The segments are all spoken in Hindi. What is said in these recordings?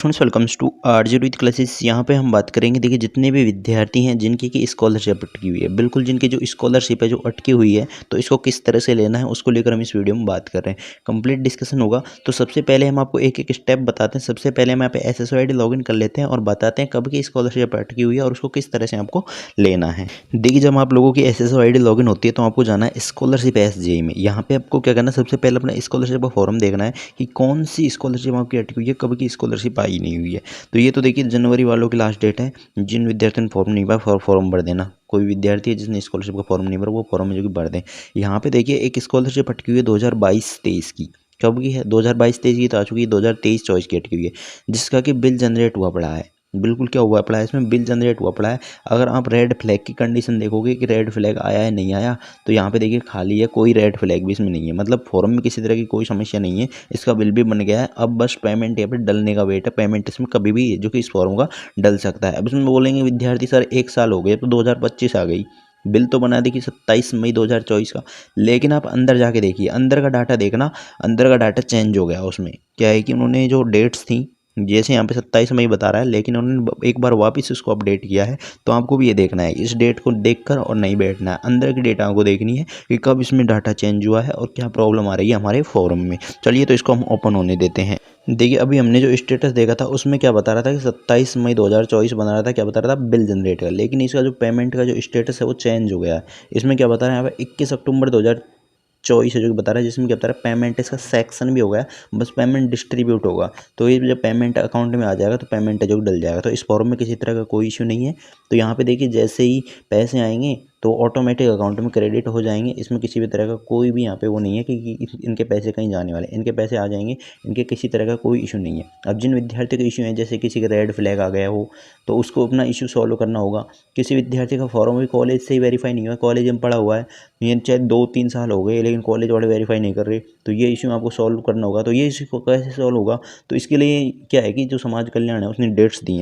Friends welcomes to RJ with classes. यहाँ पे हम बात करेंगे। देखिए, जितने भी विद्यार्थी हैं जिनकी की स्कॉलरशिप अटकी हुई है, बिल्कुल जिनकी जो स्कॉलरशिप है जो अटकी हुई है, तो इसको किस तरह से लेना है उसको लेकर हम इस वीडियो में बात कर रहे हैं। कंप्लीट डिस्कशन होगा। तो सबसे पहले हम आपको एक एक स्टेप बताते हैं। सबसे पहले हम यहाँ पे SSO ID लॉगिन कर लेते हैं और बताते हैं कब की स्कॉलरशिप अटकी हुई है और उसको किस तरह से आपको लेना है। देखिए, जब आप लोगों की SSO ID लॉगिन होती है तो आपको जाना है स्कॉलरशिप SJE में। यहाँ पे आपको क्या करना है, सबसे पहले अपना स्कॉलरशिप का फॉर्म देखना है कि कौन सी स्कॉलरशिप आपकी अटकी हुई है, कब की स्कॉलरशिप आई नहीं हुई है। तो ये तो देखिए जनवरी वालों की लास्ट डेट है। जिन विद्यार्थियों ने फॉर्म नहीं भरा फॉर्म भर देना। कोई विद्यार्थी है जिसने स्कॉलरशिप का फॉर्म नहीं भरा, वो फॉर्म जो कि भर दें। यहाँ पे देखिए एक स्कॉलरशिप अटकी हुई है 2022-23 की। कब की है? 2022-23 की तो आ चुकी है, 2023-24 की अटकी हुई है, जिसका कि बिल जनरेट हुआ पड़ा है। बिल्कुल क्या हुआ पड़ा है, इसमें बिल जनरेट हुआ पड़ा है। अगर आप रेड फ्लैग की कंडीशन देखोगे कि रेड फ्लैग आया है नहीं आया, तो यहाँ पे देखिए खाली है, कोई रेड फ्लैग भी इसमें नहीं है। मतलब फॉर्म में किसी तरह की कोई समस्या नहीं है। इसका बिल भी बन गया है। अब बस पेमेंट यहाँ पे डलने का वेट है। पेमेंट इसमें कभी भी जो कि इस फॉर्म का डल सकता है। अब इसमें बोलेंगे विद्यार्थी सर 1 साल हो गए, तो 2025 आ गई, बिल तो बना देखिए 27 मई 2024 का। लेकिन आप अंदर जाके देखिए, अंदर का डाटा देखना, अंदर का डाटा चेंज हो गया। उसमें क्या है कि उन्होंने जो डेट्स थी, जैसे यहाँ पे 27 मई बता रहा है, लेकिन उन्होंने एक बार वापस इसको अपडेट किया है। तो आपको भी ये देखना है, इस डेट को देखकर और नहीं बैठना है। अंदर की डेटा आपको देखनी है कि कब इसमें डाटा चेंज हुआ है और क्या प्रॉब्लम आ रही है हमारे फॉर्म में। चलिए तो इसको हम ओपन होने देते हैं। देखिए, अभी हमने जो स्टेटस देखा था उसमें क्या बता रहा था कि 27 मई 2024 बना रहा था, क्या बता रहा था, बिल जनरेट कर। लेकिन इसका जो पेमेंट का जो स्टेटस है वो चेंज हो गया है। इसमें क्या बता रहा है यहाँ पे 21 अक्टूबर 2024 है जो कि बता रहा है, जिसमें क्या बता रहा है, पेमेंट इसका सेक्शन भी हो गया, बस पेमेंट डिस्ट्रीब्यूट होगा। तो ये जब पेमेंट अकाउंट में आ जाएगा तो पेमेंट है जो डल जाएगा। तो इस फॉर्म में किसी तरह का कोई इशू नहीं है। तो यहाँ पे देखिए जैसे ही पैसे आएंगे तो ऑटोमेटिक अकाउंट में क्रेडिट हो जाएंगे। इसमें किसी भी तरह का कोई भी यहाँ पे वो नहीं है कि इनके पैसे कहीं जाने वाले, इनके पैसे आ जाएंगे। इनके किसी तरह का कोई इशू नहीं है। अब जिन विद्यार्थियों के इशू हैं, जैसे किसी का रेड फ्लैग आ गया हो, तो उसको अपना इशू सॉल्व करना होगा। किसी विद्यार्थी का फॉर्म भी कॉलेज से ही वेरीफाई नहीं हुआ, कॉलेज में पड़ा हुआ है, ये चाहे 2-3 साल हो गए लेकिन कॉलेज वाले वेरीफाई नहीं कर रहे, तो ये इशू आपको सॉल्व करना होगा। तो ये इशू को कैसे सॉल्व होगा? तो इसके लिए क्या है कि जो समाज कल्याण है उसने डेट्स दी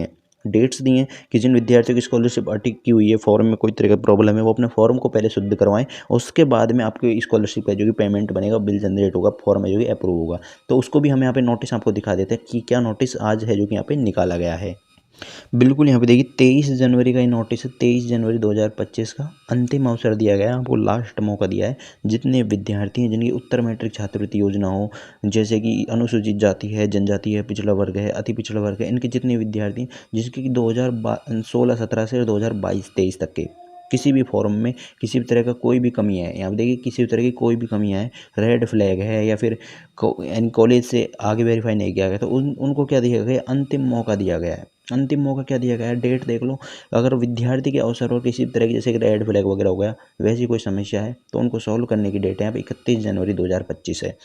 हैं कि जिन विद्यार्थियों की स्कॉलरशिप अटकी हुई है, फॉर्म में कोई तरह का प्रॉब्लम है, वो अपने फॉर्म को पहले शुद्ध करवाएं। उसके बाद में आपकी स्कॉलरशिप है जो कि पेमेंट बनेगा, बिल जनरेट होगा, फॉर्म है जो कि अप्रूव होगा। तो उसको भी हम यहाँ पे नोटिस आपको दिखा देते हैं कि क्या नोटिस आज है जो कि यहाँ पे निकाला गया है। बिल्कुल, यहाँ पे देखिए 23 जनवरी का ये नोटिस है। 23 जनवरी 2025 का अंतिम अवसर दिया गया है, आपको लास्ट मौका दिया है। जितने विद्यार्थी हैं जिनकी उत्तर मैट्रिक छात्रवृत्ति योजना हो, जैसे कि अनुसूचित जाति है, जनजाति है, पिछड़ा वर्ग है, अति पिछड़ा वर्ग है, इनके जितने विद्यार्थी हैं जिसके कि 2016-17 से 2022-23 तक के किसी भी फॉर्म में किसी भी तरह का कोई भी कमी है, यहाँ पे देखिए किसी भी तरह की कोई भी कमी है, रेड फ्लैग है या फिर यानी कॉलेज से आगे वेरीफाई नहीं किया गया, तो उनको क्या दिया गया? अंतिम मौका दिया गया है। अंतिम मौका क्या दिया गया है? डेट देख लो। अगर विद्यार्थी के अवसर और किसी तरह की, जैसे कि रेड फ्लैग वगैरह हो गया, वैसी कोई समस्या है तो उनको सॉल्व करने की डेट है यहाँ पे 31 जनवरी 2025 है।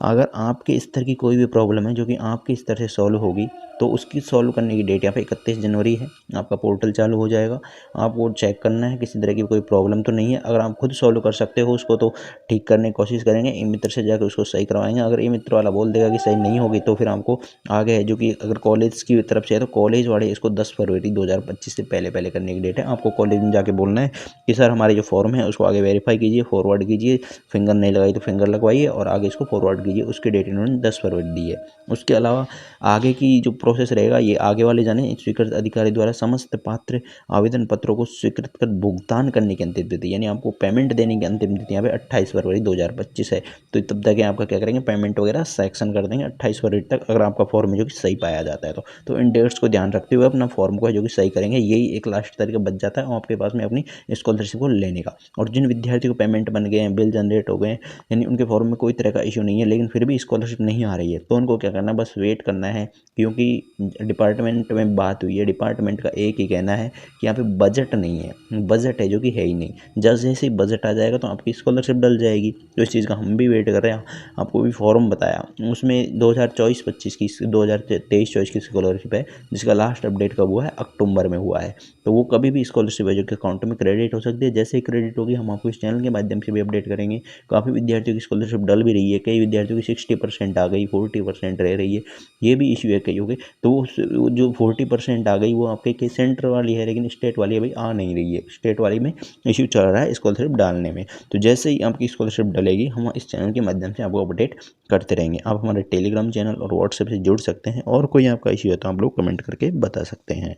अगर आपके स्तर की कोई भी प्रॉब्लम है जो कि आपके स्तर से सॉल्व होगी, तो उसकी सॉल्व करने की डेट यहाँ पे 31 जनवरी है। आपका पोर्टल चालू हो जाएगा, आपको चेक करना है किसी तरह की कोई प्रॉब्लम तो नहीं है। अगर आप खुद सॉल्व कर सकते हो उसको तो ठीक करने की कोशिश करेंगे, ई मित्र से जाकर उसको सही करवाएंगे। अगर ई मित्र वाला बोल देगा कि सही नहीं होगी, तो फिर आपको आगे है जो कि अगर कॉलेज की तरफ से है तो कॉलेज वाले इसको 10 फरवरी 2025 से पहले पहले करने की डेट है। आपको कॉलेज में जाके बोलना है कि सर हमारे जो फॉर्म है उसको आगे वेरीफाई कीजिए, फॉरवर्ड कीजिए, फिंगर नहीं लगाई तो फिंगर लगवाइए और आगे इसको फॉरवर्ड कीजिए। उसकी डेट इन्होंने 10 फरवरी दी है। उसके अलावा आगे की जो प्रोसेस रहेगा, ये आगे वाले जाने, स्वीकृत अधिकारी द्वारा समस्त पात्र आवेदन पत्रों को स्वीकृत कर भुगतान करने की अंतिम तिथि, यानी आपको पेमेंट देने की अंतिम तिथि यहाँ पे 28 फरवरी 2025 है। तो तब तक आपका क्या करेंगे, पेमेंट वगैरह सेक्शन कर देंगे 28 फरवरी तक, अगर आपका फॉर्म जो कि सही पाया जाता है तो इन डेट्स को ध्यान रखते हुए अपना फॉर्म को है जो कि सही करेंगे। यही एक लास्ट तरीका बच जाता है आपके पास में अपनी स्कॉलरशिप को लेने का। और जिन विद्यार्थी को पेमेंट बन गए हैं, बिल जनरेट हो गए हैं, यानी उनके फॉर्म में कोई तरह का इशू नहीं है, लेकिन फिर भी स्कॉलरशिप नहीं आ रही है, तो उनको क्या करना है, बस वेट करना है। क्योंकि डिपार्टमेंट में बात हुई है, डिपार्टमेंट का एक ही कहना है कि यहाँ पे बजट नहीं है, बजट है जो कि है ही नहीं। जैसे ही बजट आ जाएगा तो आपकी स्कॉलरशिप डल जाएगी। तो इस चीज़ का हम भी वेट कर रहे हैं। आपको भी फॉर्म बताया, उसमें 2024-25 की, 2023-24 की स्कॉलरशिप है, जिसका लास्ट अपडेट कब हुआ है, अक्टूबर में हुआ है। तो वो कभी भी स्कॉलरशिप है जो कि अकाउंट में क्रेडिट हो सकती है। जैसे ही क्रेडिट होगी हम आपको इस चैनल के माध्यम से भी अपडेट करेंगे। काफ़ी विद्यार्थियों की स्कॉलरशिप डल भी रही है, कई विद्यार्थियों की 60% आ गई, 40% रह रही है। ये भी इशू है कईयों के। तो वो जो 40% आ गई वो आपके सेंटर वाली है, लेकिन स्टेट वाली अभी आ नहीं रही है। स्टेट वाली में इश्यू चल रहा है स्कॉलरशिप डालने में। तो जैसे ही आपकी स्कॉलरशिप डलेगी हम इस चैनल के माध्यम से आपको अपडेट करते रहेंगे। आप हमारे टेलीग्राम चैनल और व्हाट्सएप से जुड़ सकते हैं, और कोई आपका इश्यू है तो आप लोग कमेंट करके बता सकते हैं।